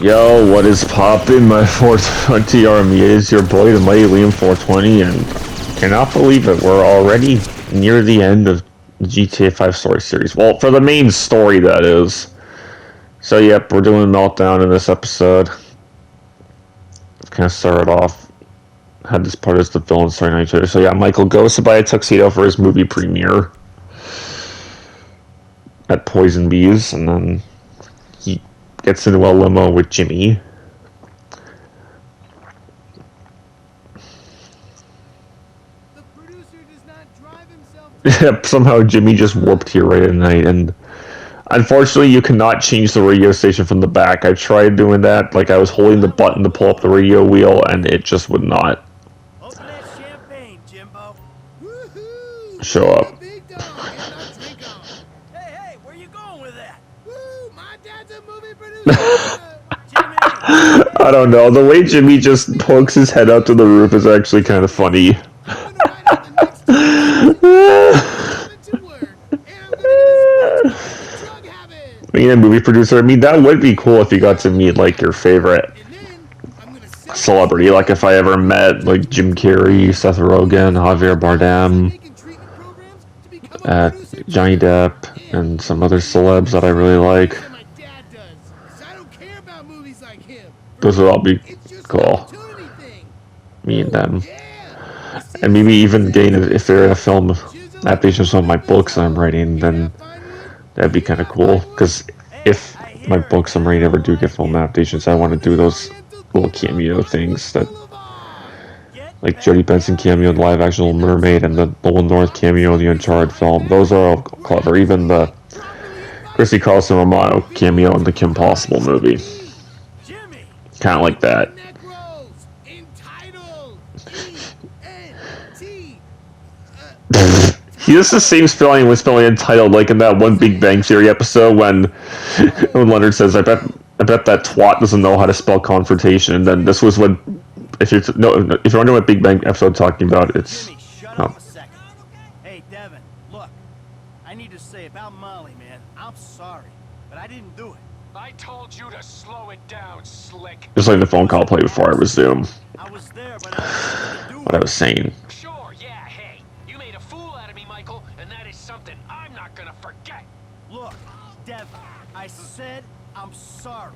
Yo, what is poppin', my 420 army? It is your boy, the mighty Liam 420, and cannot believe it, we're already near the end of the GTA 5 story series. Well, for the main story, that is. So, yep, we're doing Meltdown in this episode. Kind of started off, had this part as the villain starting on each other. So, yeah, Michael goes to buy a tuxedo for his movie premiere at Poison Bees, and then he gets into a limo with Jimmy. Yep, somehow Jimmy just warped here right at night, and unfortunately you cannot change the radio station from the back. I tried doing that, like I was holding the button to pull up the radio wheel, and it just would not show up. Hey, where you going with that? Woo, my dad's a movie producer. I don't know, the way Jimmy just pokes his head out to the roof is actually kind of funny. Being a movie producer, I mean, that would be cool if you got to meet, like, your favorite celebrity. Like, if I ever met, like, Jim Carrey, Seth Rogen, Javier Bardem, Johnny Depp, and some other celebs that I really like. Those would all be cool. Me and them. And maybe even getting, if they're in a film adaptation of some of my books that I'm writing, then that'd be kind of cool. Because if my books I'm writing ever do get film adaptations, I want to do those little cameo things that, like Jodie Benson cameo in the live action Little Mermaid and the Nolan North cameo in the Uncharted film. Those are all clever. Even the Chrissy Carlson Romano cameo in the Kim Possible movie. Kind of like that. He has the same spelling when spelling entitled, like in that one Big Bang Theory episode when Leonard says, I bet that twat doesn't know how to spell confrontation. And then this was when, if you're wondering what Big Bang episode I'm talking about, it's... Jimmy, shut up a second. Hey, Devin, look. I need to say about Molly, man, I'm sorry, but I didn't do it. I told you to slow it down, Slick. Just letting the phone call play before I resume I was there, but I didn't do what I was saying. Sure, yeah, hey. You made a fool out of me, Michael, and that is something I'm not gonna forget. Look, Devin, I said I'm sorry.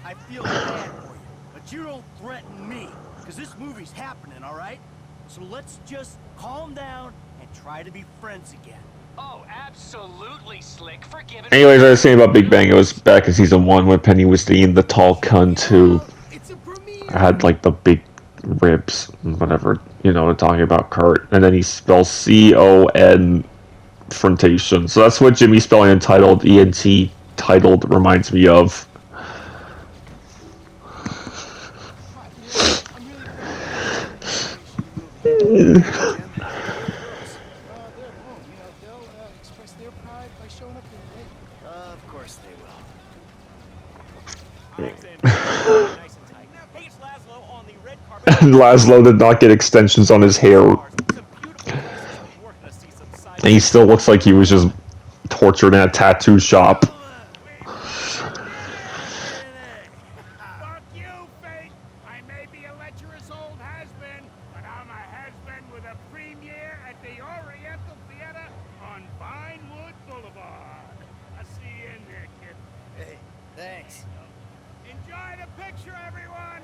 I feel bad for you, but you don't threaten me, because this movie's happening, all right? So let's just calm down and try to be friends again. Oh, absolutely, Slick. Forgive it. Anyways, I was saying about Big Bang, it was back in season 1 when Penny was dating the tall cunt who had like the big ribs, whatever, you know, talking about Kurt, and then he spells C-O-N frontation. So that's what Jimmy spelling entitled, E-N-T, titled reminds me of. Of course they will. And Laszlo did not get extensions on his hair. And he still looks like he was just tortured in a tattoo shop. Fuck you, fate! I may be a lecherous old has-been, but I'm a has-been with a premiere at the Oriental Theater on Vinewood Boulevard. I'll see you in there, kid. Hey, thanks. Enjoy the picture, everyone!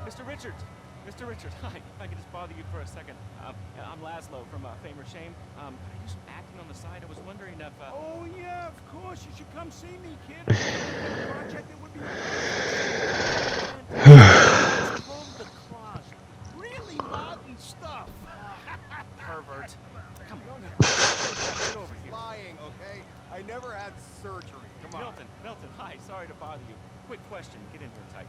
Mr. Richards! Mr. Richards, hi. If I could just bother you for a second. I'm Laszlo from Fame or Shame. I do some acting on the side. I was wondering if... Oh, yeah, of course. You should come see me, kid. Project that would be... From the closet. Really modern stuff. Pervert. Come on. Get over here. Lying, okay? I never had surgery. Come on. Milton, hi. Sorry to bother you. Quick question. Get in here tight.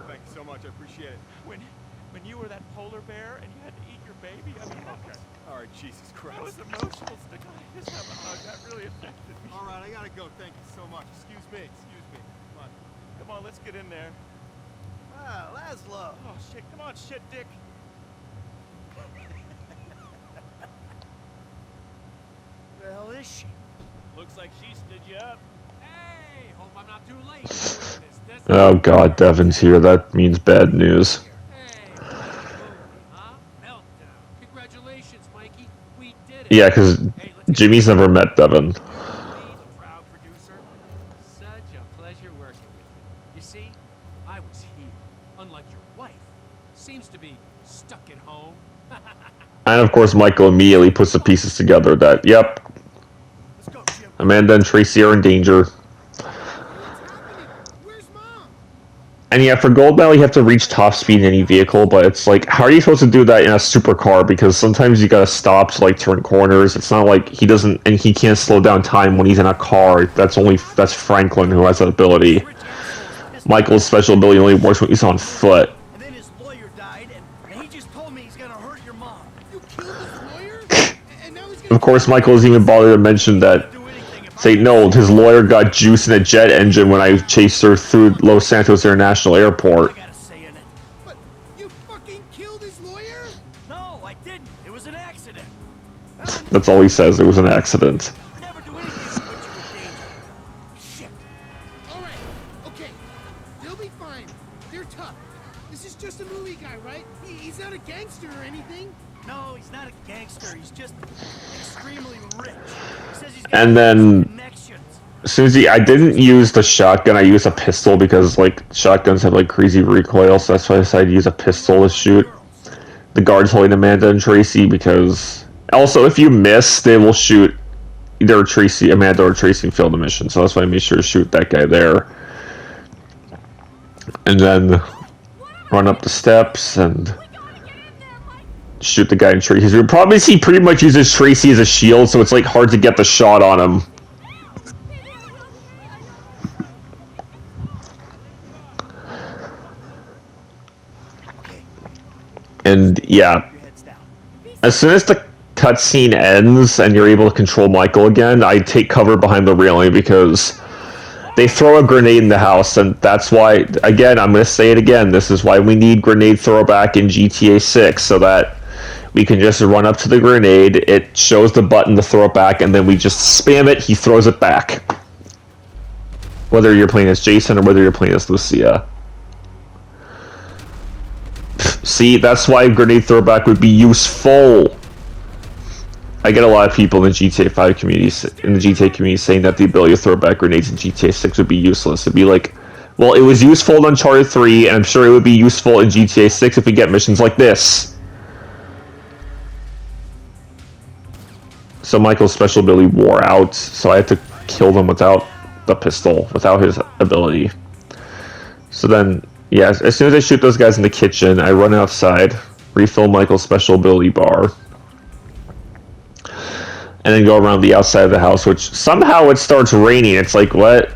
Thank you so much. I appreciate it. When you were that polar bear and you had to eat your baby, I mean, Okay. All right, Jesus Christ. that was emotional. Stick. Just have a hug. That really affected me. All right, I gotta go. Thank you so much. Excuse me. Come on. Come on, let's get in there. Ah, Laszlo. Oh, shit. Come on, shit, dick. Where the hell is she? Looks like she stood you up. Hey, hope I'm not Oh god, Devin's here. That means bad news. Congratulations, Mikey. We did it. Yeah, because Jimmy's never met Devin. Proud producer. Such a pleasure working with you. You see, I was here, unlike your wife. Seems to be stuck at home. And of course, Michael immediately puts the pieces together that, yep, Let's go, Jim. Amanda and Tracy are in danger. Where's Mom? And yeah, for gold medal, you have to reach top speed in any vehicle, but it's like, how are you supposed to do that in a supercar? Because sometimes you gotta stop to like turn corners. It's not like he doesn't, and he can't slow down time when he's in a car. That's Franklin who has that ability. Michael's special ability only works when he's on foot. And then his lawyer died, and he just told me he's gonna hurt your mom. You killed his lawyer? And now he's Of course, Michael isn't even bothered to mention that. Say, no, his lawyer got juice in a jet engine when I chased her through Los Santos International Airport. I got a say in it. But you fucking killed his lawyer? No, I didn't. It was an accident. That's all he says. It was an accident. Never do anything to put you in danger. Shit. Alright, okay. They'll be fine. They're tough. This is just a movie guy, right? He's not a gangster or anything. No, he's not a gangster. He's just extremely rich. He says he's got And then, connections. Susie, I didn't use the shotgun. I used a pistol because, like, shotguns have, like, crazy recoil, so that's why I decided to use a pistol to shoot the guards holding Amanda and Tracy, because... Also, if you miss, they will shoot either Tracy, Amanda, or Tracy and fail the mission, so that's why I made sure to shoot that guy there. And then run up the steps and shoot the guy in Tracy's room. Problem is, he pretty much uses Tracy as a shield, so it's, like, hard to get the shot on him. And yeah, as soon as the cutscene ends and you're able to control Michael again, I take cover behind the railing because they throw a grenade in the house, and that's why, again, I'm going to say it again, this is why we need grenade throwback in GTA 6, so that we can just run up to the grenade, it shows the button to throw it back, and then we just spam it, he throws it back. Whether you're playing as Jason or whether you're playing as Lucia. See, that's why grenade throwback would be useful. I get a lot of people in the GTA 5 communities, in the GTA community, saying that the ability to throw back grenades in GTA 6 would be useless. It'd be like, well, it was useful in Uncharted 3, and I'm sure it would be useful in GTA 6 if we get missions like this. So Michael's special ability wore out, so I had to kill them without the pistol, without his ability. So then, yeah, as soon as I shoot those guys in the kitchen, I run outside, refill Michael's special ability bar, and then go around the outside of the house, which somehow it starts raining. It's like, what?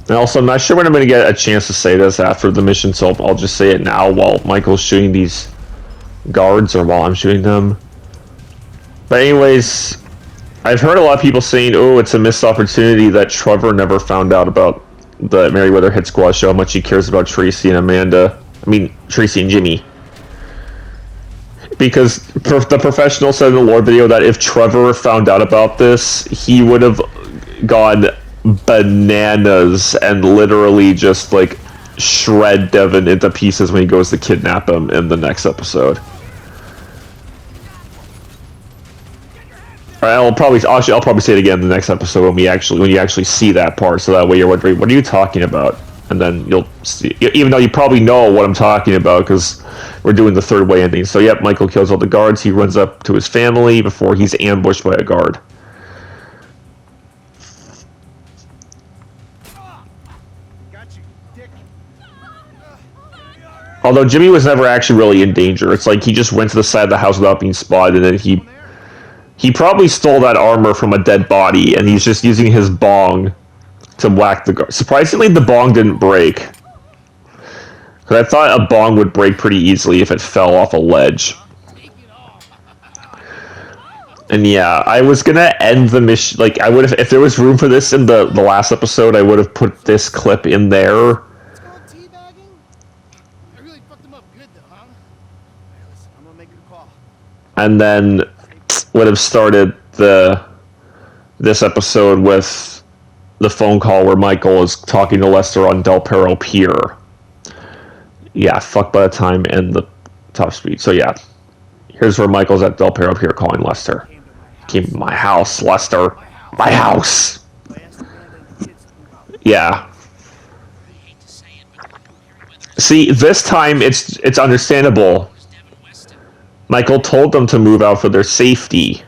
And also, I'm not sure when I'm going to get a chance to say this after the mission, so I'll just say it now while Michael's shooting these guards, or while I'm shooting them. But anyways, I've heard a lot of people saying, oh, it's a missed opportunity that Trevor never found out about the Merryweather Hit Squad show, how much he cares about Tracy and Amanda. I mean, Tracy and Jimmy. Because the professional said in the lore video that if Trevor found out about this, he would have gone bananas and literally just, like, shred Devin into pieces when he goes to kidnap him in the next episode. I'll probably say it again in the next episode when you actually see that part, so that way you're wondering, what are you talking about? And then you'll see, even though you probably know what I'm talking about because we're doing the third way ending. So yep, Michael kills all the guards. He runs up to his family before he's ambushed by a guard. Got you, dick. Although Jimmy was never actually really in danger. It's like he just went to the side of the house without being spotted, and then he probably stole that armor from a dead body, and he's just using his bong to whack the guard. Surprisingly, the bong didn't break. Because I thought a bong would break pretty easily if it fell off a ledge. And yeah, I was gonna end the mission, like, I would have, if there was room for this in the last episode, I would have put this clip in there. It's called teabagging? I really fucked him up good though, huh? Hey, listen, I'm gonna make a call. and then would have started this episode with the phone call where Michael is talking to Lester on Del Perro Pier. Yeah, fuck by the time and the top speed. So yeah, here's where Michael's at Del Perro Pier calling Lester. Came to my house, Lester. My house. Yeah. See, this time it's understandable. Michael told them to move out for their safety.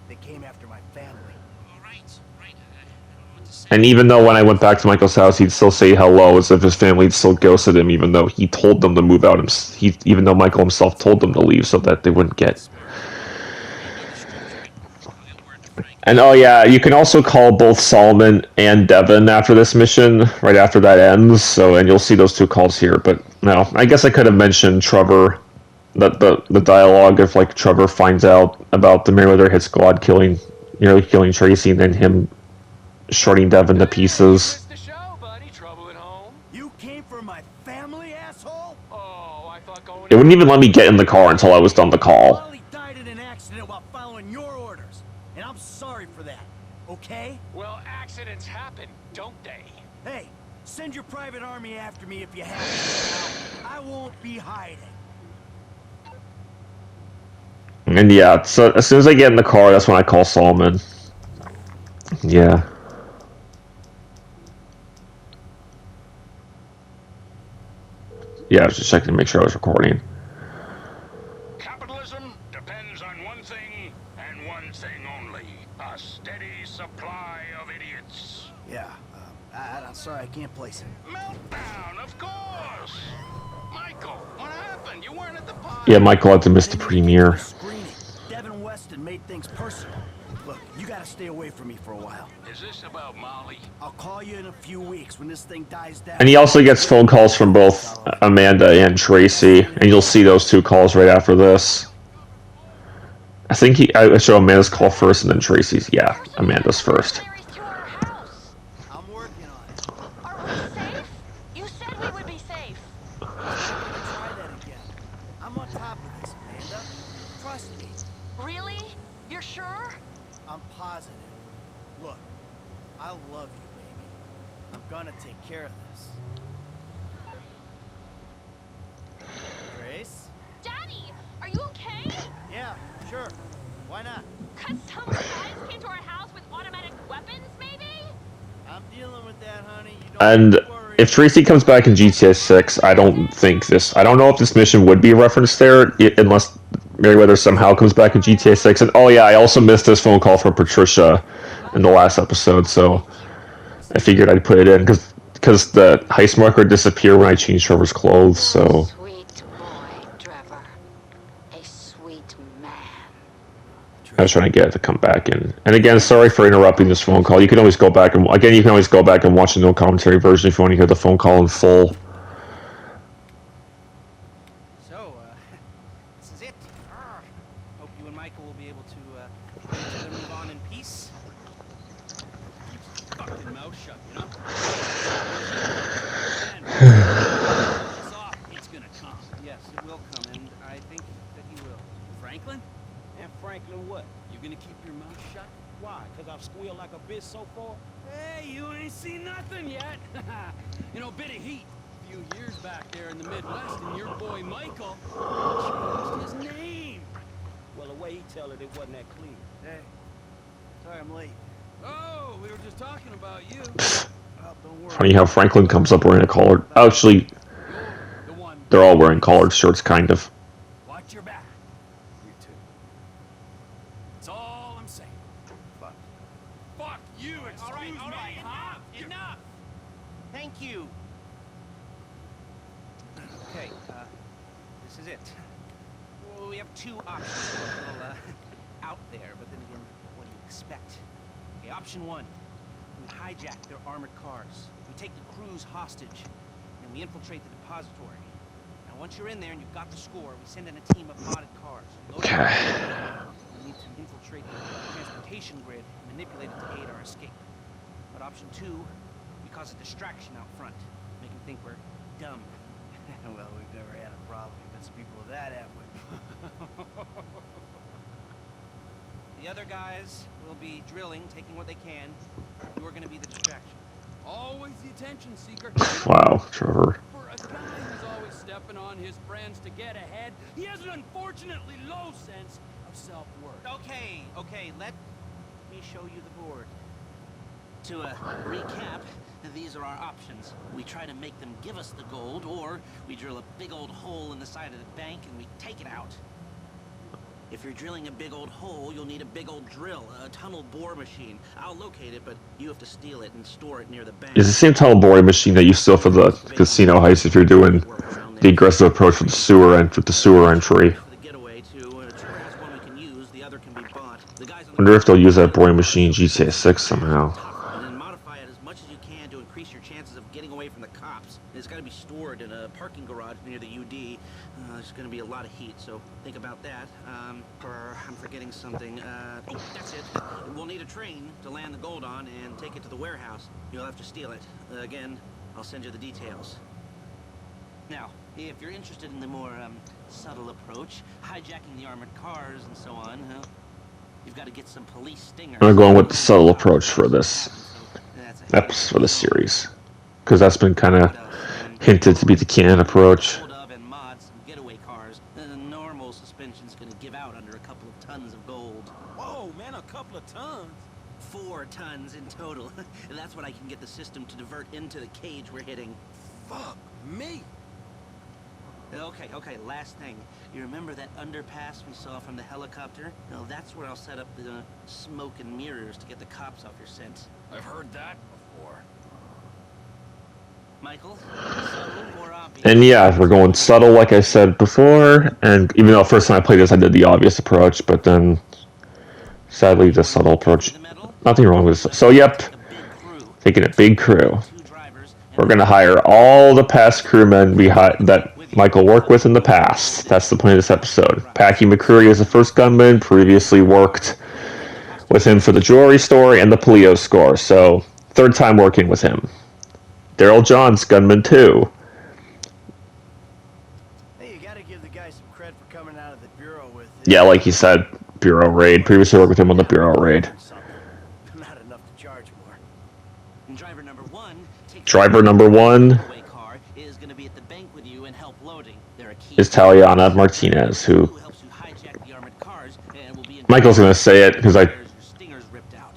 They came after my family. And even though when I went back to Michael's house, he'd still say hello as if his family had still ghosted him, even though he told them to move out. Even though Michael himself told them to leave so that they wouldn't get. And oh yeah, you can also call both Solomon and Devin after this mission, right after that ends. So, and you'll see those two calls here. But no, I guess I could have mentioned Trevor, that the dialogue of like Trevor finds out about the Merryweather hit squad killing Tracy, and then him shorting Devin to pieces. The show, buddy. Trouble at home? You came for my family, asshole? Oh, I thought going. It wouldn't even let me get in the car until I was done the call. Molly died in an accident while following your orders, and I'm sorry for that. Okay? Well, accidents happen, don't they? Hey, send your private army after me if you have to. I won't be hiding. And yeah, so as soon as I get in the car, that's when I call Solomon. Yeah. Yeah, I was just checking to make sure I was recording. Capitalism depends on one thing and one thing only: a steady supply of idiots. Yeah, I'm sorry I can't place it. Meltdown, of course. Michael, what happened? You weren't at the party. Yeah, Michael had to miss the premiere. Devin Weston made things personal. Look, you gotta stay away from me for a while. Is this about Molly? I'll call you in a few weeks when this thing dies down. And he also gets phone calls from both Amanda and Tracy, and you'll see those two calls right after this. I think I show Amanda's call first and then Tracy's. Yeah, Amanda's first. I'm working on it. Are we safe? You said we would be safe. I'm gonna try that again. I'm on top of this, Amanda. Trust me. Really? You're sure? I'm positive. Look, I love you, baby. I'm gonna take care of this. Grace? Daddy, are you okay? Yeah, sure. Why not? Cause some guys came to our house with automatic weapons, maybe? I'm dealing with that, honey. You don't And have to worry. if Tracy comes back in GTA 6, I don't know if this mission would be referenced there, unless Merryweather somehow comes back in GTA 6. And oh yeah, I also missed this phone call from Patricia in the last episode, so I figured I'd put it in, because the heist marker disappeared when I changed Trevor's clothes, so... Sweet boy, Trevor. A sweet man. I was trying to get it to come back in. And again, sorry for interrupting this phone call. You can always go back and watch the no commentary version if you want to hear the phone call in full. So, this is it. Hope you and Michael will be able to move on in peace. Keep your fucking mouth shut, you know? It's off. It's gonna come. Yes, it will come, and I think that he will. Franklin? And Franklin what? You gonna keep your mouth shut? Why? Because I've squealed like a bitch so far? Hey, you ain't seen nothing yet. You know, bit of heat. A few years back there in the Midwest, and your boy Michael changed his name. Well, the way he tell it wasn't that clear. Hey, sorry I'm late. Oh, we were just talking about you. Oh, don't worry. Funny how Franklin comes up wearing a collared... Actually, The one. they're all wearing collared shirts, kind of. Watch your back. You too. That's all I'm saying. Fuck. Fuck you, excuse me, huh? Enough! Thank you. Okay, this is it. Well, we have two options. A little, out there, but then again, what do you expect? Okay, option one. We hijack their armored cars. We take the crews hostage, and we infiltrate the depository. Now, once you're in there and you've got the score, we send in a team of modded cars. Okay. We need to infiltrate the transportation grid and manipulate it to aid our escape. But option two, we cause a distraction out front, make them think we're dumb. Well, we've never had a problem convincing people of that, have we? The other guys will be drilling, taking what they can. You're gonna be the distraction. Always the attention seeker. Wow, Trevor. For a guy who's always stepping on his friends to get ahead, he has an unfortunately low sense of self-worth. Okay, let me show you the board. To recap, these are our options. We try to make them give us the gold, or we drill a big old hole in the side of the bank and we take it out. If you're drilling a big old hole, you'll need a big old drill, a tunnel bore machine. I'll locate it, but you have to steal it and store it near the bank. It's the same tunnel boring machine that you steal for the casino heist if you're doing the aggressive approach with the sewer entry. For the getaway too. Trevor has one we can use. The other can be bought. The guys on the Wonder if they'll use that boring machine in GTA 6 somehow. and then modify it as much as you can to increase your chances of getting away from the cops. It's got to be stored in a parking garage near the UD. There's going to be a lot of heat, so think about that. I'm forgetting something. Oh, that's it. We'll need a train to land the gold on and take it to the warehouse. You'll have to steal it. Again, I'll send you the details. Now, if you're interested in the more subtle approach, hijacking the armored cars and so on, you've got to get some police stingers. I'm going with the subtle approach for this episode for this series, because that's been kind of hinted to be the canon approach. And mods some getaway cars. Normal suspension's going to give out under a couple of tons of gold. Whoa, man, a couple of tons. 4 tons in total. That's what I can get the system to divert into the cage we're hitting. Fuck me. Okay, last thing. You remember that underpass we saw from the helicopter? Well, that's where I'll set up the smoke and mirrors to get the cops off your scent. I've heard that before. Michael, subtle or obvious? And yeah, we're going subtle like I said before, and even though first time I played this I did the obvious approach, but then sadly the subtle approach. Nothing wrong with this. So yep, taking a big crew. We're going to hire all the past crewmen that Michael worked with in the past. That's the point of this episode. Packy McCreary is the first gunman, previously worked with him for the jewelry store and the Polio score, so third time working with him. Daryl Johns, gunman 2. Hey, you gotta give the guy some credit for coming out of the bureau with it. Yeah, like he said, Bureau raid. Previously worked with him on the Bureau raid. Not enough to charge more. And driver number 1 is going to be at the bank with you and help loading. There are keys is Taliana Martinez, who helps you hijack the armored cars and will be in Michael's going to say it because I. stingers ripped out.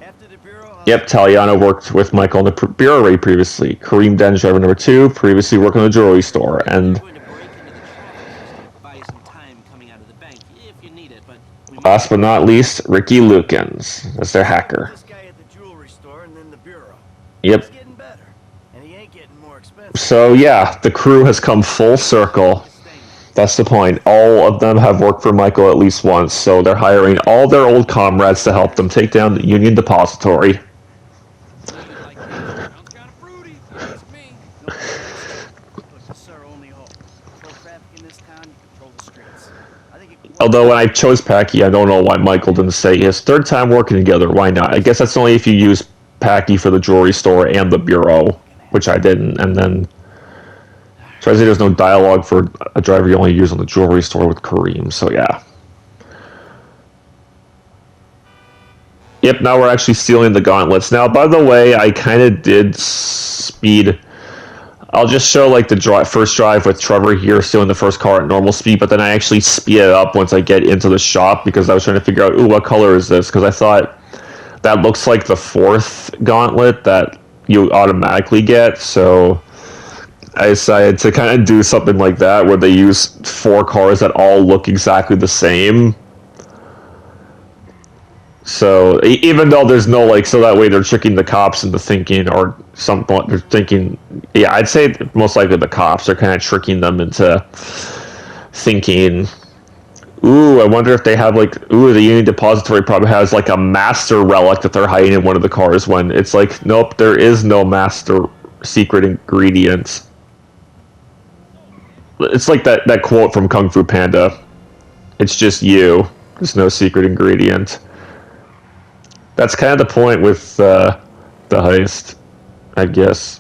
After the bureau, Yep, Taliana worked with Michael on the Bureau raid previously. Kareem Den's driver number 2, previously worked on the jewelry store, and Going to break into the traffic system, buy you some time coming out of the bank if you need it, but we last but not least, Ricky Lukens. That's their hacker. this guy at the jewelry store and then the bureau. Yep. He's getting better, and he ain't getting more expensive. So yeah, the crew has come full circle. That's the point. All of them have worked for Michael at least once, so they're hiring all their old comrades to help them take down the Union Depository. Sounds kind of fruity. It's me. Look, this is our only hope. Control traffic in this town, you control the streets. I think it Although when I chose Packy, I don't know why Michael didn't say his third time working together. Why not? I guess that's only if you use Packy for the jewelry store and the bureau, which I didn't, and then so I say there's no dialogue for a driver you only use on the jewelry store with Kareem, so yeah. Yep, now we're actually stealing the gauntlets. Now, by the way, I kind of did speed. I'll just show like the first drive with Trevor here stealing the first car at normal speed, but then I actually speed it up once I get into the shop because I was trying to figure out, ooh, what color is this? Because I thought that looks like the 4th gauntlet that you automatically get, so I decided to kind of do something like that where they use 4 cars that all look exactly the same. So even though there's no like, so that way they're tricking the cops into thinking, or something, they're thinking, yeah, I'd say most likely the cops are kind of tricking them into thinking, ooh, I wonder if they have like, ooh, the Union Depository probably has like a master relic that they're hiding in one of the cars, when it's like, nope, there is no master secret ingredient. It's like that quote from Kung Fu Panda. It's just you. There's no secret ingredient. That's kind of the point with the heist, I guess.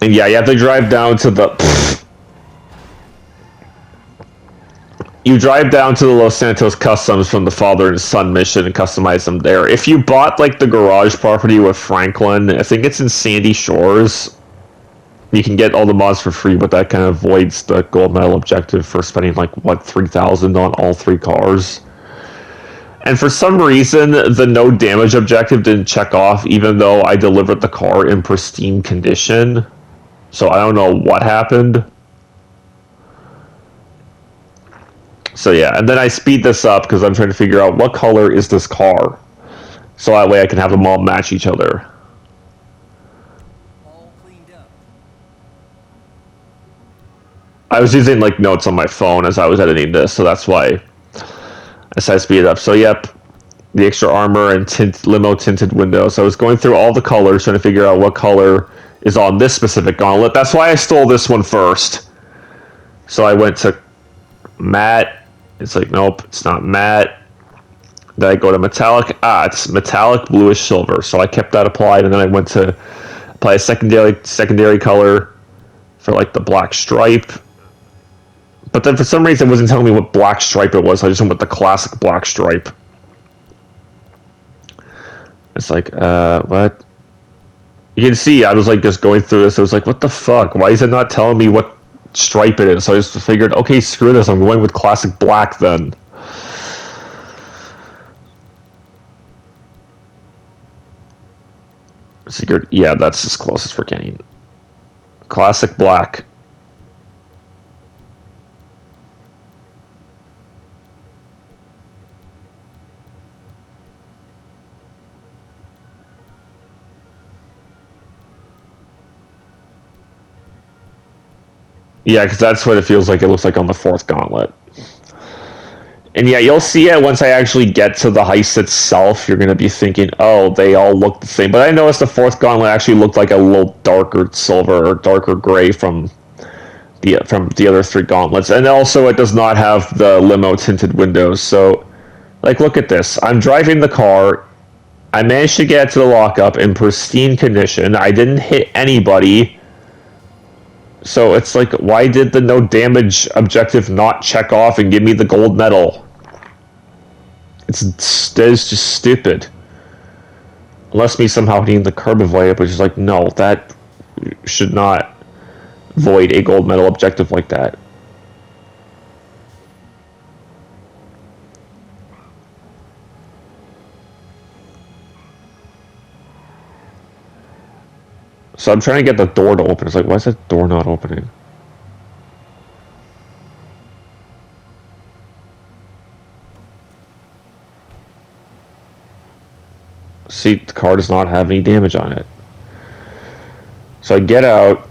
And yeah, you have to drive down to the... You drive down to the Los Santos Customs from the father and son mission and customize them there. If you bought, like, the garage property with Franklin, I think it's in Sandy Shores, you can get all the mods for free, but that kind of voids the gold medal objective for spending, like, what, $3,000 on all 3 cars. And for some reason, the no damage objective didn't check off, even though I delivered the car in pristine condition. So I don't know what happened. So yeah, and then I speed this up because I'm trying to figure out what color is this car. So that way I can have them all match each other. All cleaned up. I was using like notes on my phone as I was editing this, so that's why I decided to speed it up. So yep, the extra armor and limo tinted windows. So I was going through all the colors trying to figure out what color is on this specific gauntlet. That's why I stole this one first. So I went to matte. It's like, nope, it's not matte. Then I go to metallic. It's metallic bluish silver. So I kept that applied, and then I went to apply a secondary color for like the black stripe. But then for some reason it wasn't telling me what black stripe it was. So I just went with the classic black stripe. It's like, what? You can see I was like just going through this. I was like, what the fuck? Why is it not telling me what stripe it is? So I just figured, okay, screw this. I'm going with classic black then. Figured, yeah, that's as close as we're getting. Classic black. Yeah, because that's what it feels like. It looks like on the 4th gauntlet. And yeah, you'll see it once I actually get to the heist itself. You're going to be thinking, oh, they all look the same. But I noticed the 4th gauntlet actually looked like a little darker silver or darker gray from the other 3 gauntlets. And also, it does not have the limo tinted windows. So, like, look at this. I'm driving the car. I managed to get to the lockup in pristine condition. I didn't hit anybody. So it's like, why did the no damage objective not check off and give me the gold medal? It's just stupid. Unless me somehow hitting the curb avoid, which is like, no, that should not void a gold medal objective like that. So I'm trying to get the door to open. It's like, why is that door not opening? See, the car does not have any damage on it. So I get out.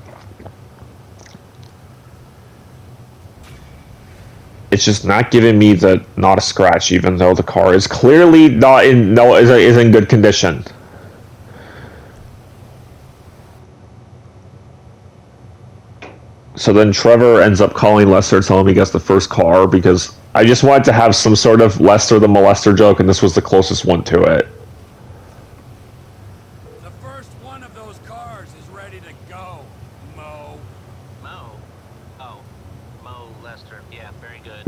It's just not giving me the not a scratch, even though the car is clearly not in is in good condition. So then Trevor ends up calling Lester, telling him he gets the first car, because I just wanted to have some sort of Lester the molester joke, and this was the closest one to it. The first one of those cars is ready to go, Mo. Mo? Oh. Mo Lester. Yeah, very good.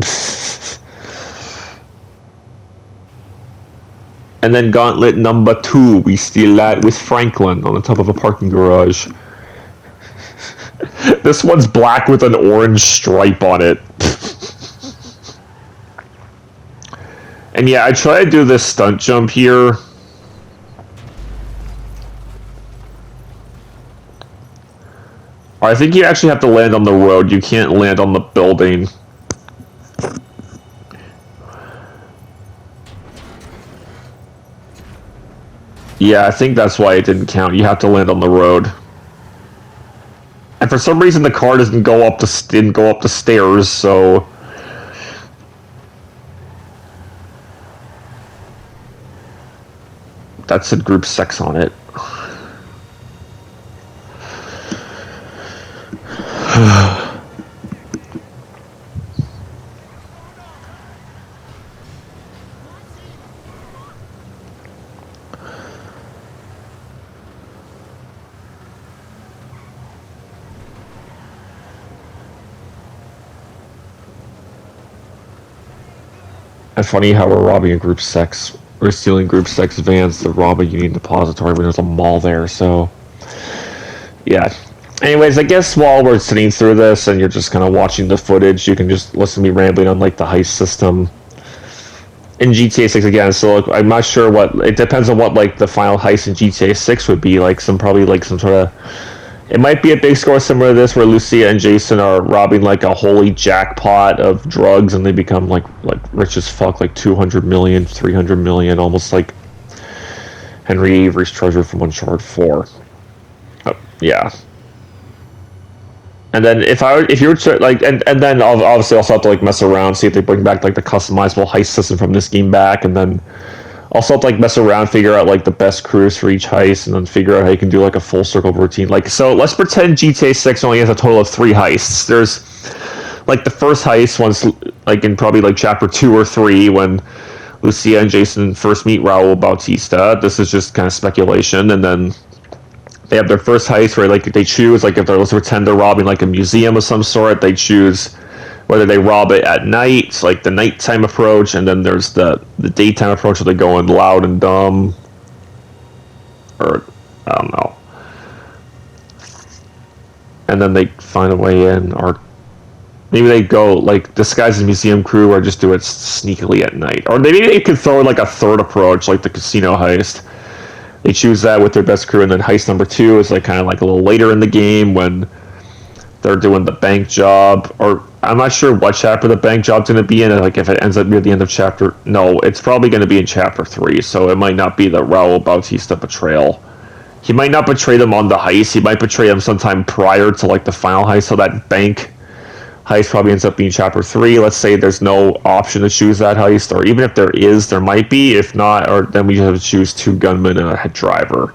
And then gauntlet number 2, we steal that with Franklin on the top of a parking garage. This one's black with an orange stripe on it. And yeah, I try to do this stunt jump here. I think you actually have to land on the road. You can't land on the building. Yeah, I think that's why it didn't count. You have to land on the road. And for some reason, the car didn't go up the stairs, so that said group sex on it. It's funny how we're robbing a group 6. We're stealing group 6 vans to rob a Union Depository when there's a mall there, so... Yeah. Anyways, I guess while we're sitting through this and you're just kind of watching the footage, you can just listen to me rambling on, like, the heist system. In GTA 6 again, so like, I'm not sure what... It depends on what, like, the final heist in GTA 6 would be. Like, probably, like, some sort of... It might be a big score similar to this, where Lucia and Jason are robbing like a holy jackpot of drugs, and they become like rich as fuck, like 200 million, 300 million, almost like Henry Avery's treasure from Uncharted 4. Yeah. And then if you were to like, and then obviously also have to like mess around, see if they bring back like the customizable heist system from this game back, and then also have to like mess around, figure out like the best crews for each heist, and then figure out how you can do like a full circle routine. Like, so let's pretend GTA 6 only has a total of 3 heists. There's like the first heist one's like in probably like chapter 2 or 3 when Lucia and Jason first meet Raul Bautista. This is just kind of speculation. And then they have their first heist where like they choose, like if they're let's pretend they're robbing like a museum of some sort, they choose whether they rob it at night, like the nighttime approach, and then there's the daytime approach where they go in loud and dumb, or I don't know, and then they find a way in, or maybe they go like disguise as a museum crew, or just do it sneakily at night, or maybe they could throw in like a third approach, like the casino heist. They choose that with their best crew, and then heist number 2 is like kind of like a little later in the game when they're doing the bank job, or I'm not sure what chapter the bank job's going to be in. Like if it ends up near the end of chapter, no, it's probably going to be in chapter 3. So it might not be the Raul Bautista betrayal. He might not betray them on the heist. He might betray them sometime prior to like the final heist. So that bank heist probably ends up being chapter 3. Let's say there's no option to choose that heist, or even if there is, there might be. If not, or then we have to choose 2 gunmen and a head driver.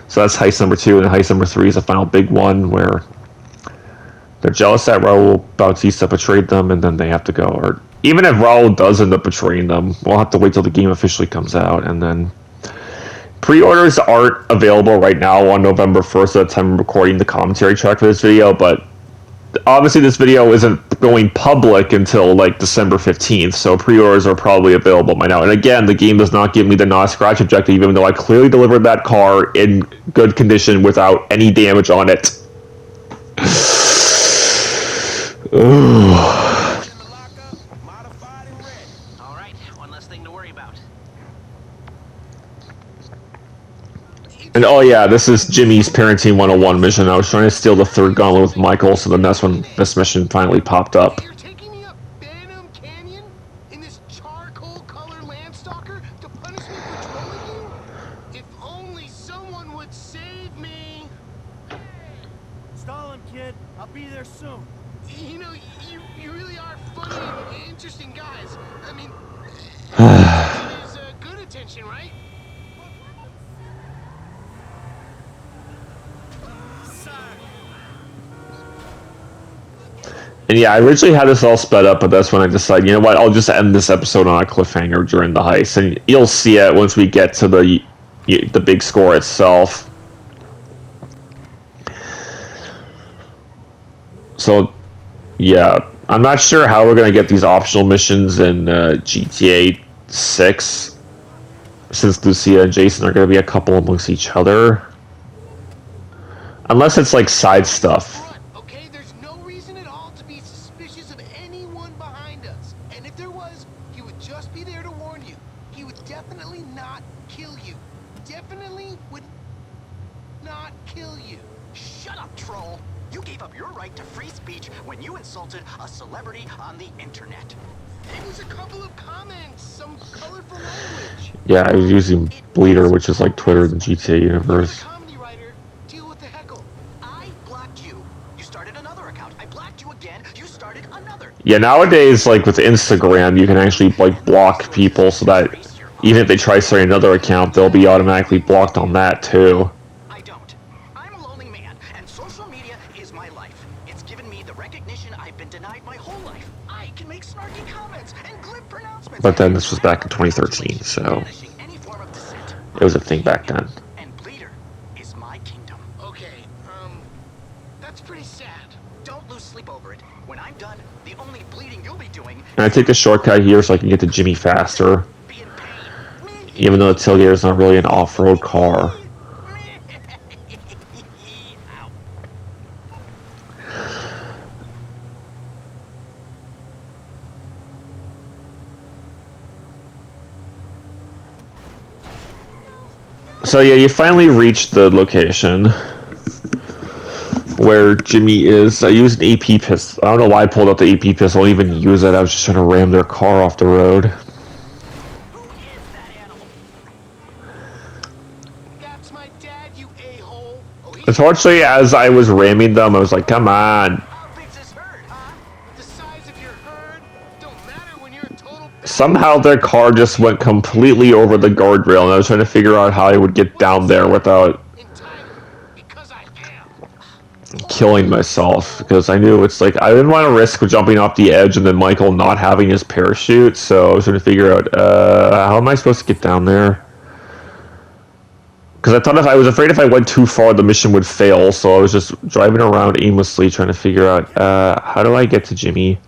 So that's heist number 2, and heist number 3 is the final big one where they're jealous that Raul Bautista betrayed them, and then they have to go. Or even if Raul does end up betraying them, we'll have to wait till the game officially comes out. And then pre-orders aren't available right now on November 1st at the time of recording the commentary track for this video, but obviously this video isn't going public until like December 15th, so pre-orders are probably available by now. And again, the game does not give me the not-scratch objective, even though I clearly delivered that car in good condition without any damage on it. Alright, one less thing to worry about. And oh yeah, this is Jimmy's Parenting 101 mission. I was trying to steal the 3rd gauntlet with Michael, so then that's when this mission finally popped up. You're taking me up Banham Canyon in this charcoal color landstalker to punish me for trolling you? If only someone would save me. Stall him, kid. I'll be there soon. You know, you really are funny and interesting guys. I mean, attention is good attention, right? And yeah, I originally had this all sped up, but that's when I decided, you know what, I'll just end this episode on a cliffhanger during the heist, and you'll see it once we get to the big score itself. So, yeah, I'm not sure how we're going to get these optional missions in GTA 6, since Lucia and Jason are going to be a couple amongst each other. Unless it's like side stuff. Okay, there's no reason at all to be suspicious of anyone behind us. And if there was, he would just be there to warn you. He would definitely not kill you. Definitely would not kill you. Shut up, troll. You gave up your right to free speech when you insulted a celebrity on the internet. It was a couple of comments, some colorful language. Yeah, I was using Bleeder, which is like Twitter in the GTA universe. Comedy writer, deal with the heckle. I blocked you. You started another account. I blocked you again. You started another. Yeah, nowadays, like with Instagram, you can actually like block people so that even if they try starting another account, they'll be automatically blocked on that too. I don't. I'm a lonely man, and social media is my life. It's given me the recognition I've been denied my whole life. I can make snarky comments and glib pronouncements. But then this was back in 2013, so it was a thing back then. And Bleeder is my kingdom. Okay, That's pretty sad. Don't lose sleep over it. When I'm done, the only bleeding you'll be doing... And I take the shortcut here so I can get to Jimmy faster. ...be in pain. Even though the Tailgater is not really an off-road car. Ow. So yeah, you finally reached the location where Jimmy is. I used an AP pistol. I don't know why I pulled out the AP pistol. I didn't even use it. I was just trying to ram their car off the road. Who is that animal? That's my dad, you a-hole. Oh, Unfortunately, as I was ramming them, I was like, come on. How big's this herd, huh? The size of your herd don't matter when you're a total... Somehow their car just went completely over the guardrail, and I was trying to figure out how I would get down there without killing myself, because I knew it's like I didn't want to risk jumping off the edge and then Michael not having his parachute, so I was trying to figure out how am I supposed to get down there, because I was afraid if I went too far the mission would fail, so I was just driving around aimlessly trying to figure out how do I get to Jimmy.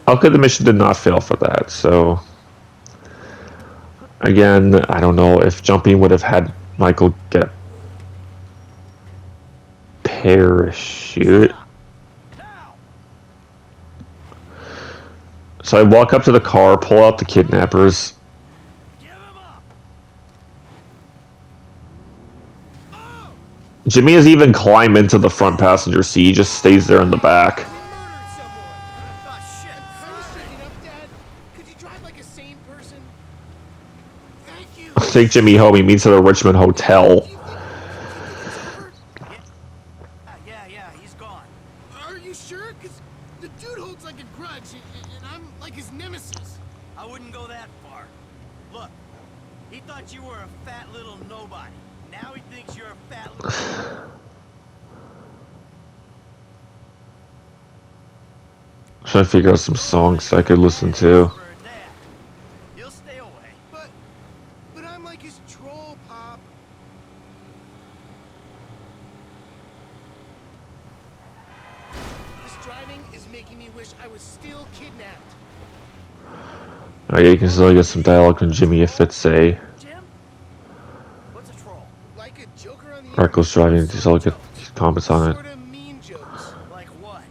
Okay, the mission did not fail for that, so... Again, I don't know if jumping would have had Michael get... parachute. So I walk up to the car, pull out the kidnappers. Jimmy has even climbed into the front passenger seat, he just stays there in the back. Take Jimmy home, he meets at a Richmond hotel. Yeah, he's gone. Are you sure? Because the dude holds like a grudge, and I'm like his nemesis. I wouldn't go that far. Look, he thought you were a fat little nobody. Now he thinks you're a fat little... Trying to figure out some songs I could listen to. He'll stay away. But I'm like his troll, Pop. This driving is making me wish I was still kidnapped. Oh yeah, you can still get some dialogue from Jimmy if it's a... Jim? What's a troll? Like a joker on the Reckless driving, you still get comments on it. Sort of mean jokes. Like what?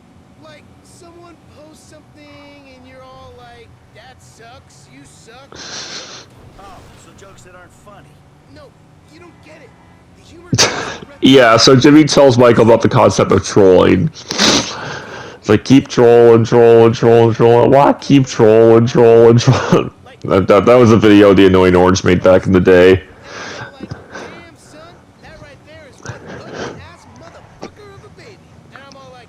Like someone posts something and you're all like, that sucks, you suck. Oh, so jokes that aren't funny. No, you don't get it. The humor... Yeah, so Jimmy tells Michael about the concept of trolling. It's like, keep trolling. Why keep trolling? That was a video the Annoying Orange made back in the day. Damn, son, that right there is one ugly-ass motherfucker of a baby. And I'm all like,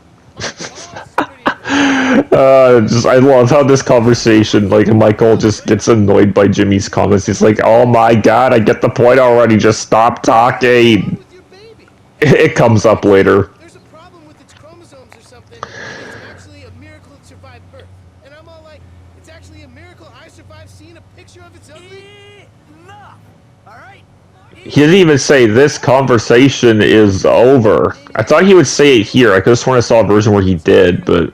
I love how this conversation, like, Michael just gets annoyed by Jimmy's comments. He's like, oh my god, I get the point already, just stop talking. It comes up later. There's a problem with its chromosomes or something, and it's actually a miracle it survived birth. And I'm all like, it's actually a miracle I survived seeing a picture of its ugly... Enough! Alright? He didn't even say this conversation is over. I thought he would say it here. I could have sworn I saw a version where he did, but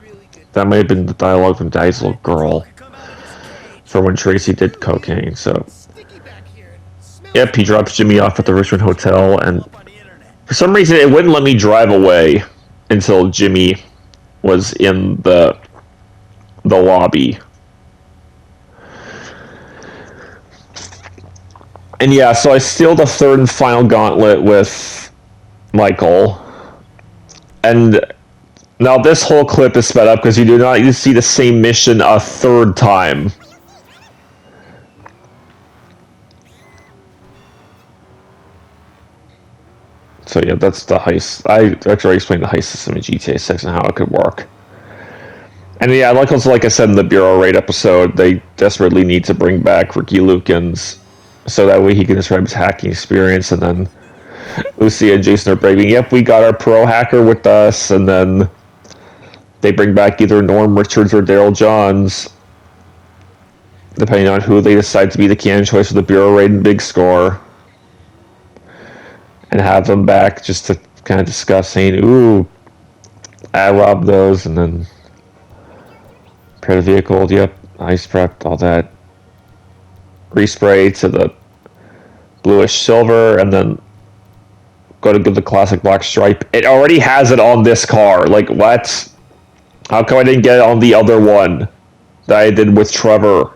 that might have been the dialogue from Daddy's Little Girl. For when Tracy did cocaine, so... Yep, he drops Jimmy off at the Richmond Hotel, and... For some reason, it wouldn't let me drive away until Jimmy was in the lobby. And yeah, so I steal the third and final gauntlet with Michael. And now this whole clip is sped up because you do not see the same mission a third time. So yeah, that's the heist. I actually explained the heist system in GTA 6 and how it could work. And yeah, like I said in the Bureau Raid episode, they desperately need to bring back Ricky Lukens, so that way he can describe his hacking experience, and then Lucy and Jason are bragging, yep, we got our pro hacker with us, and then they bring back either Norm Richards or Daryl Johns, depending on who they decide to be the candidate choice for the Bureau Raid and Big Score, and have them back just to kind of discuss, saying, ooh, I robbed those, and then repair the vehicle, yep, ice prepped, all that. Respray to the bluish silver, and then go to give the classic black stripe. It already has it on this car. Like, what? How come I didn't get it on the other one that I did with Trevor?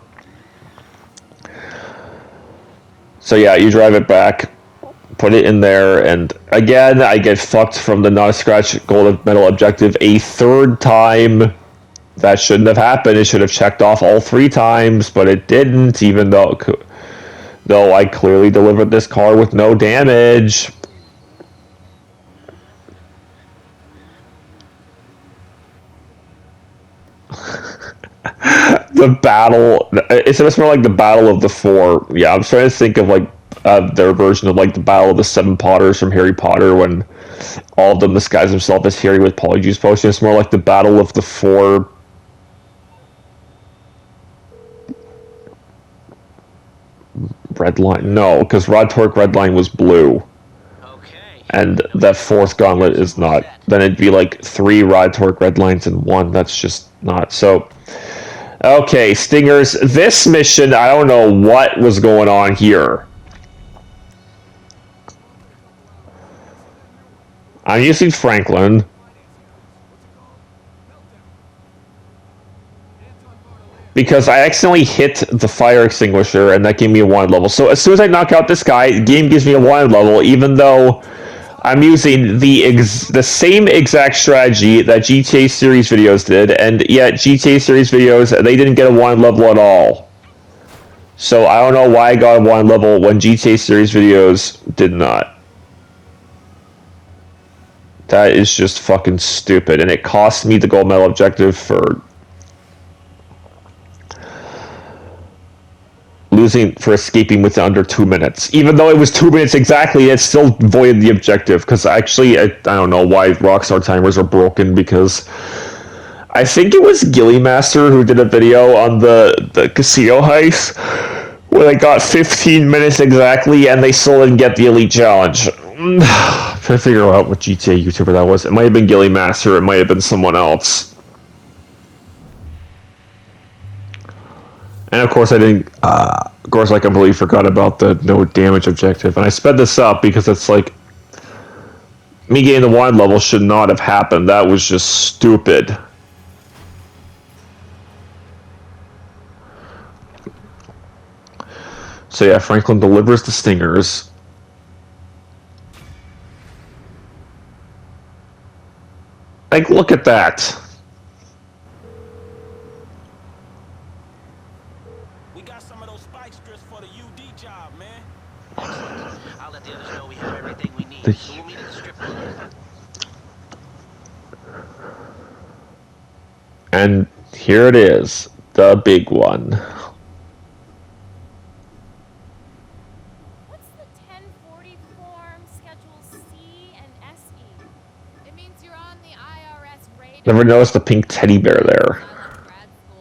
So yeah, you drive it back, put it in there, and again, I get fucked from the not-scratch gold medal objective a third time. That shouldn't have happened. It should have checked off all 3 times, but it didn't, even though I clearly delivered this car with no damage. The battle, it's supposed to be like the Battle of the Four. Yeah, I'm trying to think of like their version of like the Battle of the Seven Potters from Harry Potter, when all of them disguise themselves as Harry with Polyjuice Potion. It's more like the Battle of the Four. Red Line? No, because Rod Torque Red Line was blue. And that 4th gauntlet is not. Then it'd be like 3 Rod Torque Red Lines in 1. That's just not. So, okay, Stingers. This mission, I don't know what was going on here. I'm using Franklin. Because I accidentally hit the fire extinguisher, and that gave me a wanted level. So as soon as I knock out this guy, the game gives me a wanted level, even though I'm using the same exact strategy that GTA series videos did, and yet GTA series videos, they didn't get a wanted level at all. So I don't know why I got a wanted level when GTA series videos did not. That is just fucking stupid, and it cost me the gold medal objective for escaping within under 2 minutes. Even though it was 2 minutes exactly, it still voided the objective, because actually, I don't know why Rockstar timers are broken, because I think it was Gilly Master who did a video on the casino heist, where they got 15 minutes exactly, and they still didn't get the Elite Challenge. I'm trying to figure out what GTA YouTuber that was. It might have been Gilly Master, it might have been someone else. And of course I completely forgot about the no damage objective. And I sped this up because it's like, me getting the wine level should not have happened. That was just stupid. So yeah, Franklin delivers the stingers. Like, look at that. I'll let the others know we have everything we need. So we'll meet at the strip club. And here it is, the big one. What's the 1040 form, Schedule C and SE? It means you're on the IRS radar. Never noticed the pink teddy bear there.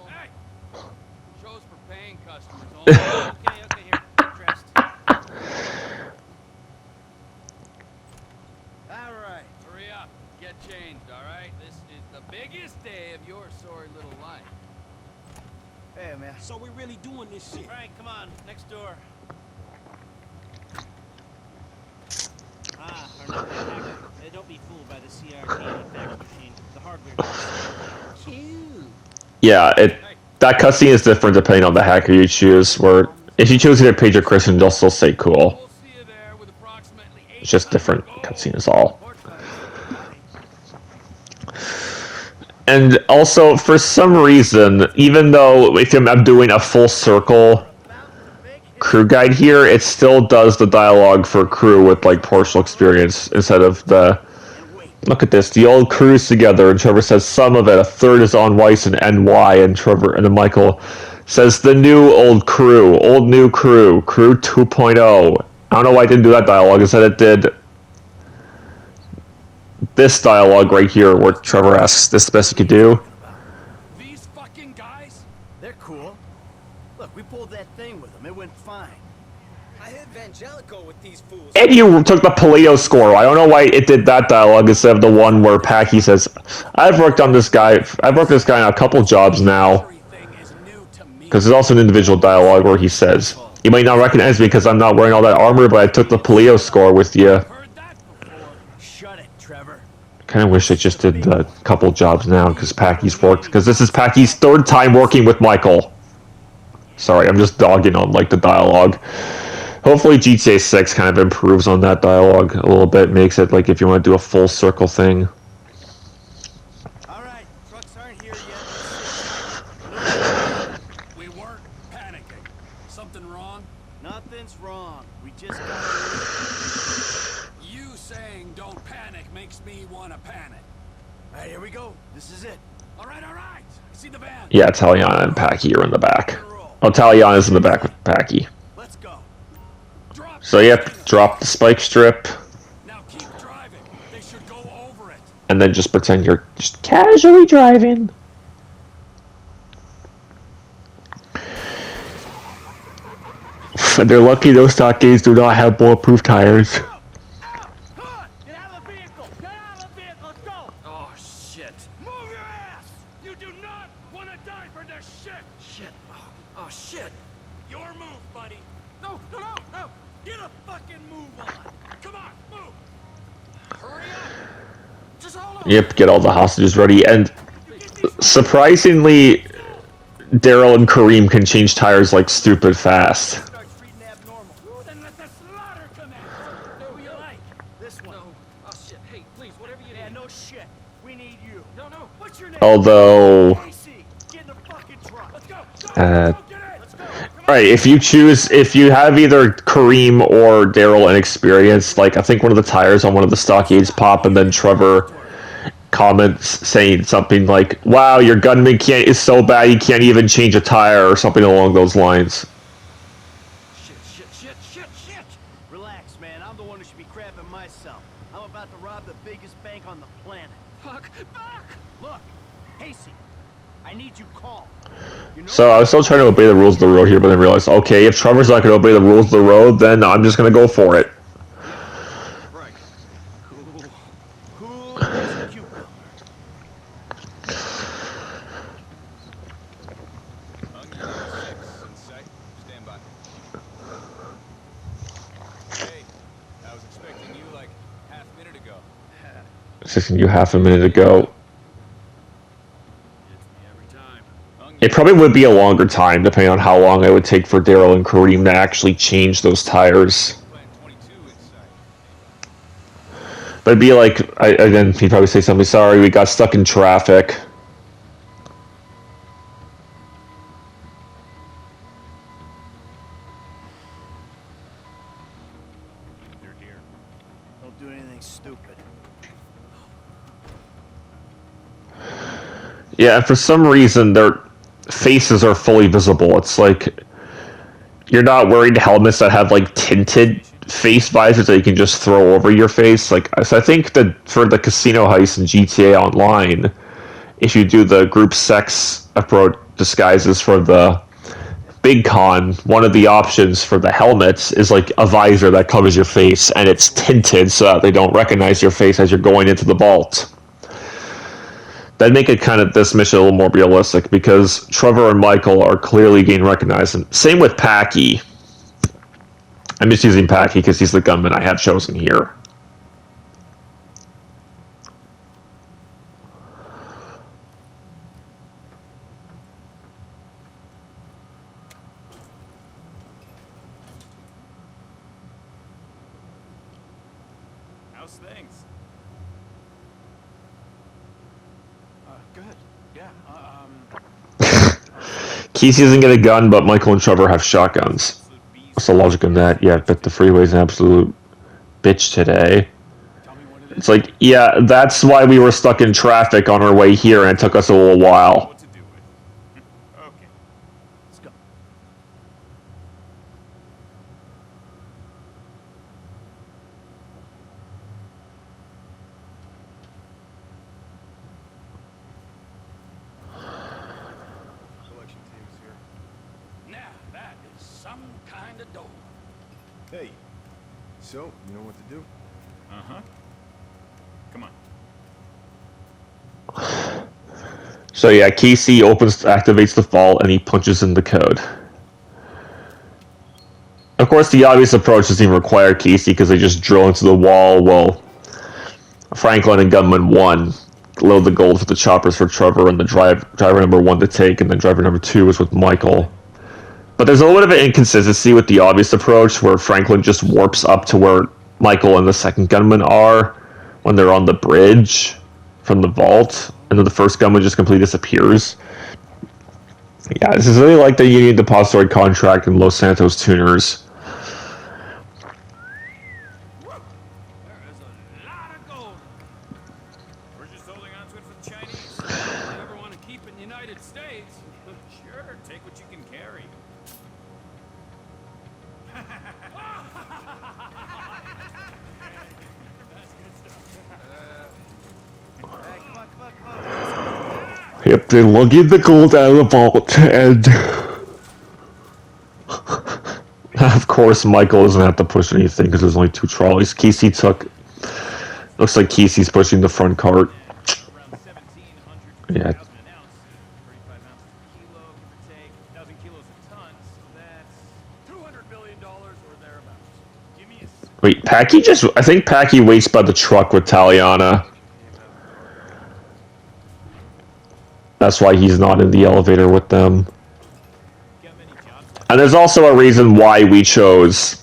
Hey! Shows for paying customers only. Okay, here. Get dressed. Alright, hurry up. Get changed, alright? This is the biggest day of your sorry little life. Hey, man. So we really doing this shit. Frank, come on. Next door. Ah, our new hacker. Don't be fooled by the CRT fax machine. The hardware. Cute. Yeah, that cutscene is different depending on the hacker you choose, where if you choose either Paige or Christian, they'll still say cool. We'll see you there with approximately 8 It's just different cutscene is all. And also, for some reason, even though if I'm doing a full circle crew guide here, it still does the dialogue for crew with like partial experience instead of the, look at this, the old crew's together, and Trevor says some of it, a third is on Weiss and NY, and Trevor, and then Michael says the new old crew, old new crew, crew 2.0. I don't know why I didn't do that dialogue, instead it did this dialogue right here where Trevor asks, "This the best you could do?" These fucking guys? They're cool. Look, we pulled that thing with them. It went fine. I hit Vangelico with these fools. And you took the Paleo score. I don't know why it did that dialogue instead of the one where Packy says, I've worked on this guy. I've worked this guy on a couple jobs now. Because there's also an individual dialogue where he says, you might not recognize me because I'm not wearing all that armor, but I took the Paleo score with you. Shut it, Trevor. Kind of wish I just did a couple jobs now because Packy's worked. Because this is Packy's third time working with Michael. Sorry, I'm just dogging on like the dialogue. Hopefully GTA 6 kind of improves on that dialogue a little bit, makes it like if you want to do a full circle thing. All right, trucks aren't here yet. We weren't panicking. Something wrong? Nothing's wrong. We just got You saying don't panic makes me want to panic. All right, here we go. This is it. All right. I see the van. Yeah, Taliana and Packy are in the back. Oh, Taliana's in the back with Packy. Let's go. So yep, drop the spike strip. Now keep driving. They should go over it. And then just pretend you're just casually driving. They're lucky those stock gates do not have bulletproof tires. Oh shit. Move your ass! You do not want to die for this shit! Shit. Oh shit. Your move, buddy. No. Get a fucking move on! Come on, move. Hurry up. Just hold on. Yep, get all the hostages ready. And surprisingly, Daryl and Kareem can change tires like stupid fast. Then let the slaughter commence. Who you like? This one. No. Oh shit. Hey, please, whatever you Yeah, need. no shit. We need you. No. What's your name? Although, AC. Get in the fucking truck. Let's go. right, if you have either Kareem or Daryl inexperienced, like I think one of the tires on one of the stockades pop, and then Trevor comments saying something like, "Wow, your gunman is so bad he can't even change a tire," or something along those lines. Shit. Relax, man. I'm the one who should be crapping myself. I'm about to rob the biggest bank on the planet. Fuck. Look, Casey, I need you calm. You know So I was still trying to obey the rules of the road here, but then realized, okay, if Trevor's not going to obey the rules of the road, then I'm just going to go for it. Right. Cool as a cucumber. Stand by. Hey, I was expecting you like half a minute ago. It's taking you half a minute ago. It probably would be a longer time, depending on how long it would take for Daryl and Kareem to actually change those tires. But it'd be like, again, he'd probably say something, sorry, we got stuck in traffic. You're here. Don't do anything stupid. Yeah, and for some reason, their faces are fully visible. It's like, you're not wearing helmets that have, like, tinted face visors that you can just throw over your face. Like, so I think that for the casino heist in GTA Online, if you do the group sex approach disguises for the Big Con, one of the options for the helmets is like a visor that covers your face, and it's tinted so that they don't recognize your face as you're going into the vault. That'd make it kind of this mission a little more realistic, because Trevor and Michael are clearly getting recognized. And same with Packy. I'm just using Packy because he's the gunman I have chosen here. How's things? Good. Yeah. Casey isn't get a gun, but Michael and Trevor have shotguns. What's the logic in that? Yeah, but the freeway's an absolute bitch today. It's like, yeah, that's why we were stuck in traffic on our way here, and it took us a little while. Okay. Let's go. Hey, so, you know what to do? Uh-huh. Come on. So yeah, Casey activates the vault, and he punches in the code. Of course, the obvious approach doesn't even require Casey because they just drill into the wall. Well, Franklin and Gunman 1 load the gold for the choppers for Trevor and the driver number 1 to take, and then driver number 2 is with Michael. But there's a little bit of an inconsistency with the obvious approach where Franklin just warps up to where Michael and the second gunman are when they're on the bridge from the vault, and then the first gunman just completely disappears. Yeah, this is really like the Union Depository contract in Los Santos Tuners. Yep, they're lugging the gold out of the vault, and of course Michael doesn't have to push anything because there's only 2 trolleys. Casey looks like Casey's pushing the front cart. Yeah. Wait, Packy I think Packy waits by the truck with Taliana. That's why he's not in the elevator with them. And there's also a reason why we chose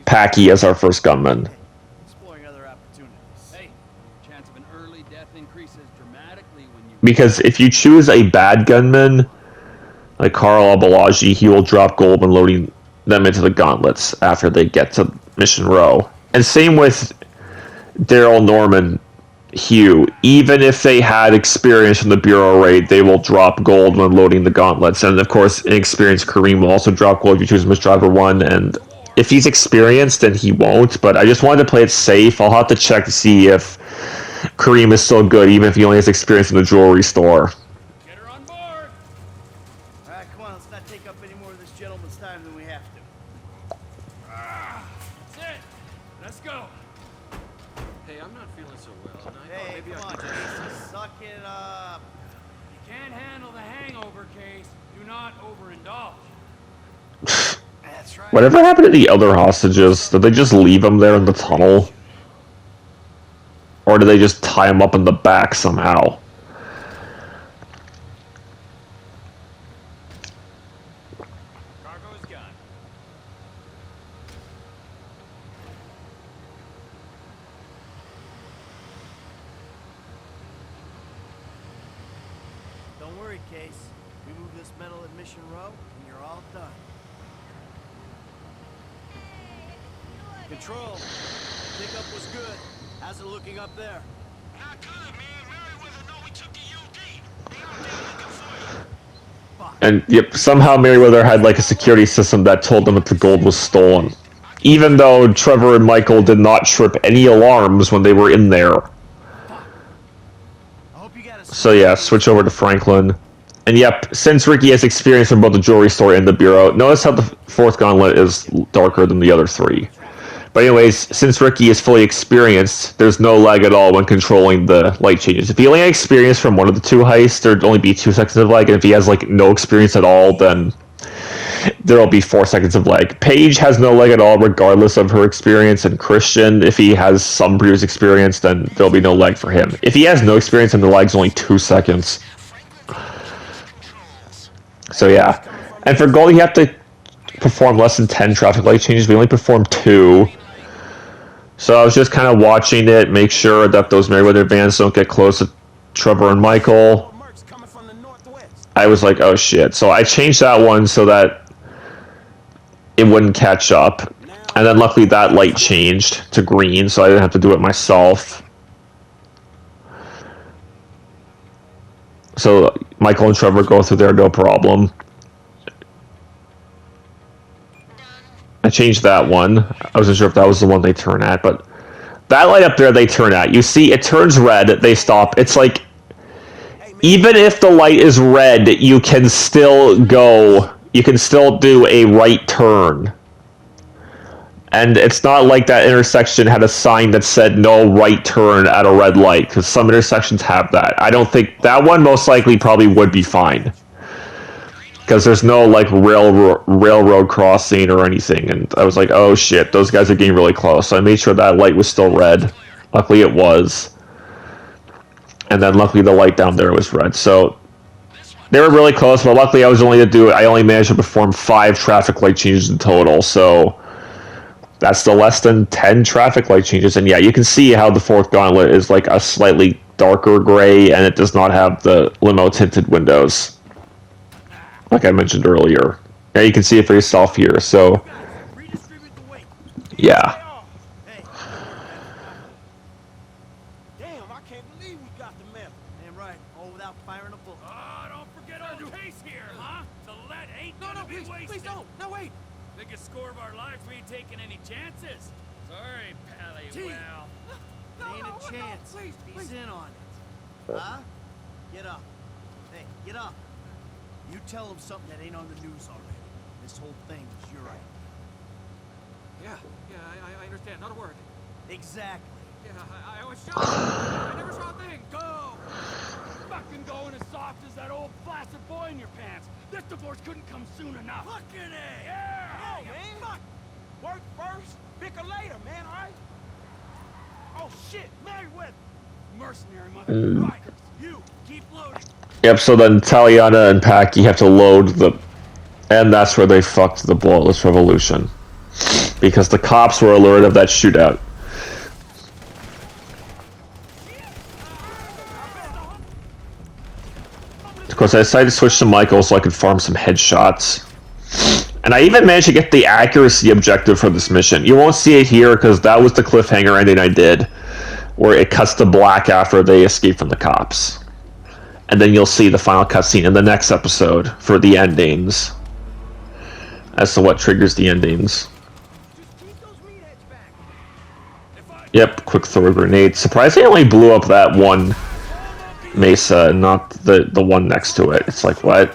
Packy as our first gunman. Exploring other opportunities. Hey, your chance of an early death increases dramatically when you... Because if you choose a bad gunman, like Carl Abalaji, he will drop gold when loading them into the gauntlets after they get to Mission Row. And same with Daryl, Norman, Hugh. Even if they had experience from the Bureau raid, they will drop gold when loading the gauntlets. And of course, inexperienced Kareem will also drop gold if you choose Miss Driver 1. And if he's experienced, then he won't. But I just wanted to play it safe. I'll have to check to see if Kareem is still good, even if he only has experience in the jewelry store. Get her on board! Alright, come on, let's not take up any more of this gentleman's time than we have to. That's it! Let's go! Hey, I'm not feeling so well, and I thought Hey, maybe come I on, could Casey, suck it up. You can't handle the hangover, Case. Do not overindulge. That's right. Whatever happened to the other hostages? Did they just leave them there in the tunnel? Or did they just tie them up in the back somehow? Cargo is gone. Don't worry, Case. We move this metal at Mission Row, and you're all done. Control. Pickup was good. How's it looking up there? Not good, man. Merriweather know we took the UD. They out there looking for you. And yep, somehow Merriweather had like a security system that told them that the gold was stolen. Even though Trevor and Michael did not trip any alarms when they were in there. So yeah, switch over to Franklin. And yep, since Ricky has experience from both the jewelry store and the Bureau, notice how the fourth gauntlet is darker than the other 3. But anyways, since Ricky is fully experienced, there's no lag at all when controlling the light changes. If he only had experience from one of the 2 heists, there'd only be 2 seconds of lag, and if he has like no experience at all, then there'll be 4 seconds of lag. Paige has no lag at all regardless of her experience, and Christian, if he has some previous experience, then there'll be no lag for him. If he has no experience, then the lag's only 2 seconds. So yeah. And for gold, you have to perform less than 10 traffic light changes. We only performed 2. So I was just kind of watching it, make sure that those Merriweather vans don't get close to Trevor and Michael. I was like, oh shit. So I changed that one so that it wouldn't catch up. And then luckily that light changed to green, so I didn't have to do it myself. So Michael and Trevor go through there, no problem. I changed that one. I wasn't sure if that was the one they turn at, but that light up there they turn at. You see, it turns red, they stop. It's like, even if the light is red, you can still go, you can still do a right turn. And it's not like that intersection had a sign that said no right turn at a red light, because some intersections have that. I don't think that one most likely probably would be fine. Because there's no like railroad crossing or anything, and I was like, oh shit, those guys are getting really close. So I made sure that light was still red. Luckily it was. And then luckily the light down there was red. So they were really close, but luckily I only managed to perform 5 traffic light changes in total, so that's the less than 10 traffic light changes. And yeah, you can see how the fourth gauntlet is like a slightly darker gray, and it does not have the limo tinted windows, like I mentioned earlier. Yeah, you can see it for yourself here. So yeah. Damn, I can't believe we got the map. Damn right, all without firing a bullet. Don't forget our pace here, huh? The lead ain't gonna be wasted. Please don't. No, wait. Biggest score of our lives, we ain't taking any chances. Sorry, Pally. Well, Ain't a chance. He's in on it. Huh? Get up. Hey, get up. You tell him something that ain't on the news already. This whole thing is your idea. Yeah, I understand. Not a word. Exactly. Yeah, I was shot. I never saw a thing. Go! fucking going as soft as that old flaccid boy in your pants. This divorce couldn't come soon enough. Fucking A! Yeah! Yo, man! Fuck! Work first, bicker later, man, alright? Oh shit, Merryweather! Mercenary motherfuckers. You, keep loading. Yep, so then Taliana and Packy have to load the... And that's where they fucked the bloodless revolution. Because the cops were alerted of that shootout. Of course, I decided to switch to Michael so I could farm some headshots. And I even managed to get the accuracy objective for this mission. You won't see it here because that was the cliffhanger ending I did, where it cuts to black after they escape from the cops. And then you'll see the final cutscene in the next episode for the endings. As to what triggers the endings. Yep, quick throw a grenade. Surprisingly, I only blew up that one mesa, not the one next to it. It's like, what?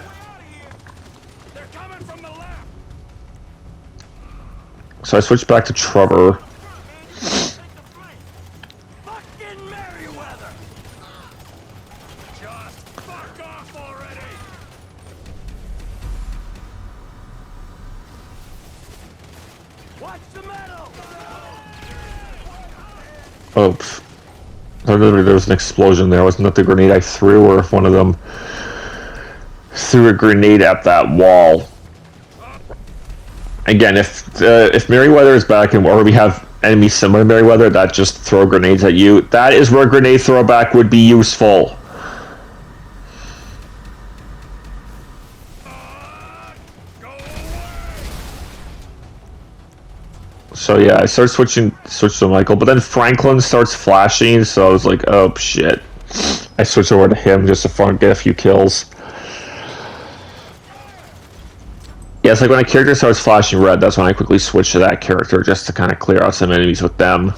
So I switched back to Trevor. Oops. There was an explosion there. Wasn't that the grenade I threw, or if one of them threw a grenade at that wall? Again, if Merryweather is back and or we have enemies similar to Merryweather that just throw grenades at you, that is where grenade throwback would be useful. So yeah, I started switch to Michael, but then Franklin starts flashing, so I was like, oh shit. I switched over to him just to get a few kills. Yeah, it's like when a character starts flashing red, that's when I quickly switch to that character just to kind of clear out some enemies with them.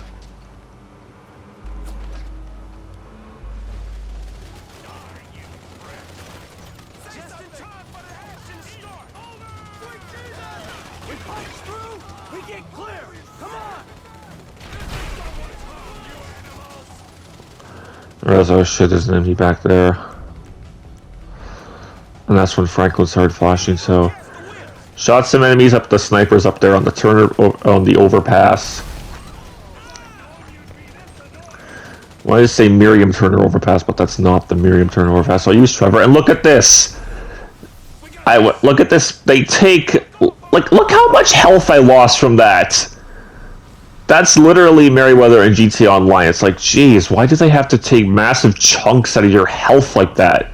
I realized, oh shit, there's an enemy back there. And that's when Franklin started flashing, so... Shot some enemies up, the snipers up there on the on the overpass. I wanted to say Miriam Turner overpass, but that's not the Miriam Turner overpass. So I'll use Trevor, and look at this! Look at this, they take... Like, look how much health I lost from that! That's literally Merryweather and GTA Online. It's like, geez, why do they have to take massive chunks out of your health like that?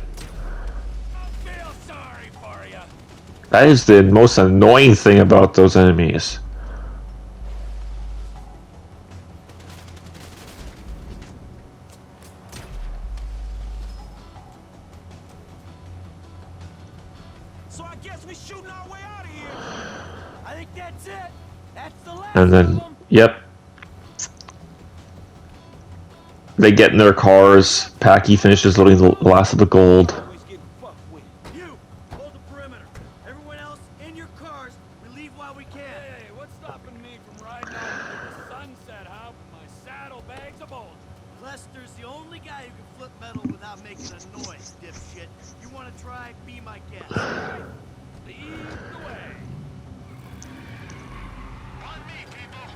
That is the most annoying thing about those enemies. So I guess we're shooting our way out of here. I think that's it. That's the last And then, yep. They get in their cars. Packy finishes loading the last of the gold. You, hold the perimeter. Everyone else, in your cars. We leave while we can. Hey, what's stopping me from riding stop making a noise, dipshit. You wanna try? Be my guest. Lead the way. On me, people.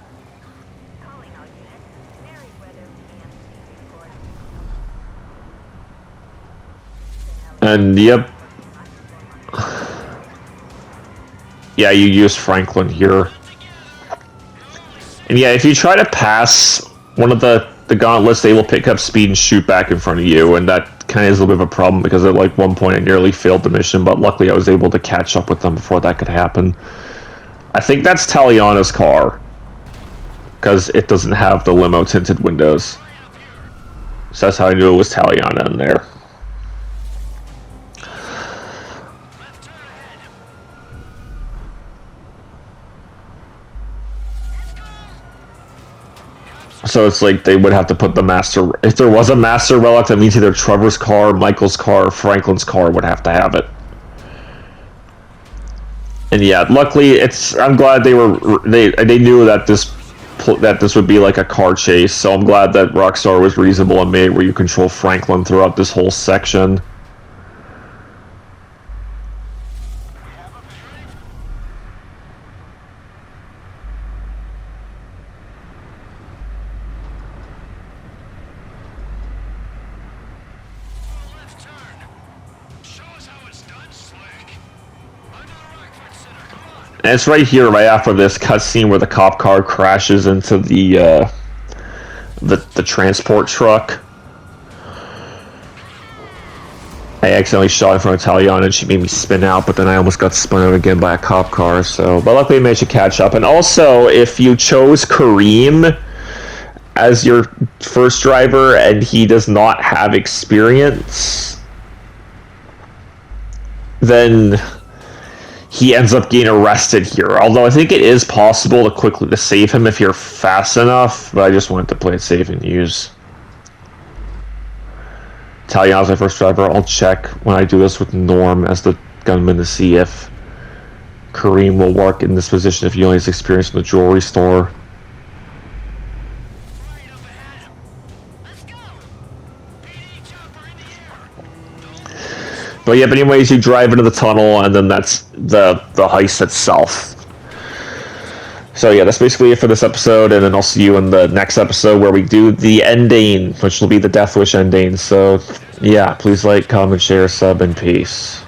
Calling all units. Merryweather PMC report. And yep. Yeah, you use Franklin here. And yeah, if you try to pass one of the gauntlets, they will pick up speed and shoot back in front of you, and that kind of is a little bit of a problem because at like one point I nearly failed the mission, but luckily I was able to catch up with them before that could happen. I think that's Taliana's car, because it doesn't have the limo tinted windows. So that's how I knew it was Taliana in there. So it's like they would have to put the master... If there was a master relic, that means either Trevor's car, Michael's car, or Franklin's car would have to have it. And yeah, luckily it's... I'm glad they were... They knew that this would be like a car chase, so I'm glad that Rockstar was reasonable and made where you control Franklin throughout this whole section. And it's right here, right after this cutscene where the cop car crashes into the transport truck. I accidentally shot in front of Taliana and she made me spin out, but then I almost got spun out again by a cop car, so... But luckily I managed to catch up. And also, if you chose Kareem as your first driver and he does not have experience, then he ends up getting arrested here. Although I think it is possible to save him if you're fast enough, but I just wanted to play it safe and use Taliana's my first driver. I'll check when I do this with Norm as the gunman to see if Kareem will work in this position if he only has experience in the jewelry store. But yeah, but anyways, you drive into the tunnel, and then that's the heist itself. So yeah, that's basically it for this episode, and then I'll see you in the next episode where we do the ending, which will be the Death Wish ending. So yeah, please like, comment, share, sub, and peace.